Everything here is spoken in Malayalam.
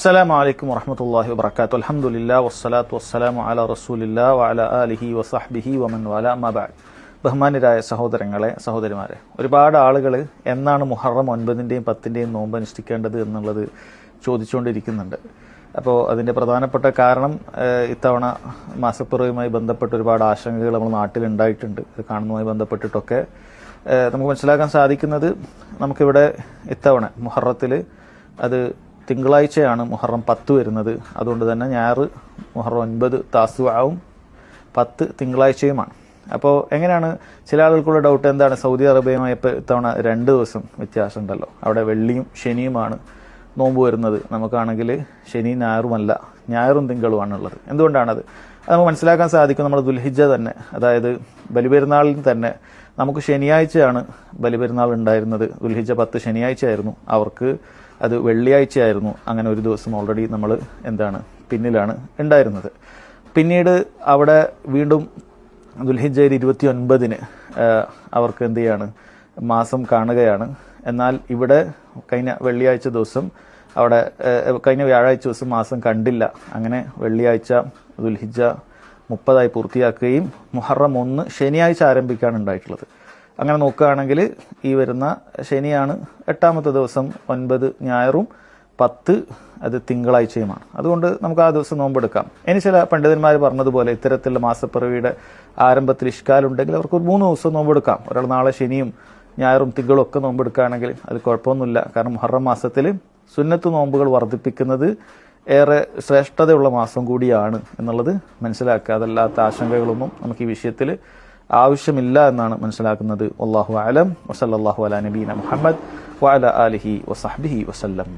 അസ്സലാമു അലൈക്കും വറഹ്മത്തുള്ളാഹി വബറകാതുഹു. അൽഹംദുലില്ലാഹി വസ്സലാത്തു വസ്സലാമു അലാ റസൂലില്ലാഹി വഅലാ ആലിഹി വസഹ്ബിഹി വമൻ വാലാ അമ്മാ ബഅദ്. ബഹുമാന്യരായ സഹോദരങ്ങളെ, സഹോദരിമാരെ, ഒരുപാട് ആളുകൾ എന്നാണ് മുഹറം 9-ന്റെയും 10-ന്റെയും നോമ്പ് അനുഷ്ഠിക്കേണ്ടത് എന്നുള്ളത് ചോദിച്ചുകൊണ്ടിരിക്കുന്നുണ്ട്. അപ്പോൾ അതിൻ്റെ പ്രധാനപ്പെട്ട കാരണം ഇത്തവണ മാസപ്പിറവിയുമായി ബന്ധപ്പെട്ട് ഒരുപാട് ആശങ്കകൾ നമ്മുടെ നാട്ടിലുണ്ടായിട്ടുണ്ട്. ഇത് കാണുന്നതുമായി ബന്ധപ്പെട്ടിട്ടൊക്കെ നമുക്ക് മനസ്സിലാക്കാൻ സാധിക്കുന്നത്, നമുക്കിവിടെ ഇത്തവണ മുഹറത്തിൽ അത് തിങ്കളാഴ്ചയാണ് മുഹറം 10 വരുന്നത്. അതുകൊണ്ട് തന്നെ ഞായർ മുഹറം 9 താസുആവും 10 തിങ്കളാഴ്ചയുമാണ്. അപ്പോൾ എങ്ങനെയാണ്, ചില ആളുകൾക്കുള്ള ഡൗട്ട് എന്താണ്, സൗദി അറേബ്യയുമായി ഇപ്പോൾ ഇത്തവണ 2 ദിവസം വ്യത്യാസമുണ്ടല്ലോ. അവിടെ വെള്ളിയും ശനിയുമാണ് നോമ്പ് വരുന്നത്. നമുക്കാണെങ്കിൽ ശനി ഞായറുമല്ല, ഞായറും തിങ്കളുമാണുള്ളത്. എന്തുകൊണ്ടാണത്? അത് നമുക്ക് മനസ്സിലാക്കാൻ സാധിക്കും. നമ്മുടെ ദുൽഹിജ്ജ തന്നെ, അതായത് ബലിപെരുന്നാളിൽ തന്നെ നമുക്ക് ശനിയാഴ്ചയാണ് ബലിപെരുന്നാൾ ഉണ്ടായിരുന്നത്. ദുൽഹിജ്ജ 10 ശനിയാഴ്ചയായിരുന്നു, അവർക്ക് അത് വെള്ളിയാഴ്ചയായിരുന്നു. അങ്ങനെ ഒരു ദിവസം ഓൾറെഡി നമ്മൾ പിന്നിലാണ് ഉണ്ടായിരുന്നത്. പിന്നീട് അവിടെ വീണ്ടും ദുൽഹിജ്ജയിൽ 29-ന് അവർക്ക് എന്ത് ചെയ്യാണ്, മാസം കാണുകയാണ്. എന്നാൽ ഇവിടെ കഴിഞ്ഞ വെള്ളിയാഴ്ച ദിവസം, അവിടെ കഴിഞ്ഞ വ്യാഴാഴ്ച ദിവസം മാസം കണ്ടില്ല. അങ്ങനെ വെള്ളിയാഴ്ച ദുൽഹിജ്ജ 30 പൂർത്തിയാക്കുകയും മുഹറം 1 ശനിയാഴ്ച ആരംഭിക്കുകയാണ് ഉണ്ടായിട്ടുള്ളത്. അങ്ങനെ നോക്കുകയാണെങ്കിൽ ഈ വരുന്ന ശനിയാണ് 8ാമത്തെ ദിവസം, 9 ഞായറും 10 അത് തിങ്കളാഴ്ചയുമാണ്. അതുകൊണ്ട് നമുക്ക് ആ ദിവസം നോമ്പെടുക്കാം. ഇനി ചില പണ്ഡിതന്മാർ പറഞ്ഞതുപോലെ ഇത്തരത്തിലുള്ള മാസപ്പിറവിയുടെ ആരംഭത്തിൽ ഇഷ്കാലുണ്ടെങ്കിൽ അവർക്ക് ഒരു 3 ദിവസം നോമ്പെടുക്കാം. ഒരാൾ നാളെ ശനിയും ഞായറും തിങ്കളും ഒക്കെ നോമ്പെടുക്കുകയാണെങ്കിൽ അത് കുഴപ്പമൊന്നുമില്ല. കാരണം മുഹറം മാസത്തിൽ സുന്നത്ത് നോമ്പുകൾ വർദ്ധിപ്പിക്കുന്നത് ഏറെ ശ്രേഷ്ഠതയുള്ള മാസം കൂടിയാണ് എന്നുള്ളത് മനസ്സിലാക്കുക. അതല്ലാത്ത ആശങ്കകളൊന്നും നമുക്ക് ഈ വിഷയത്തിൽ ആവശ്യമില്ല എന്നാണ് മനസ്സിലാക്കുന്നത്. വല്ലാഹു അഅലം. വസല്ലല്ലാഹു അലാ നബീന മുഹമ്മദ് വഅലാ ആലിഹി വസഹ്ബിഹി വസല്ലം.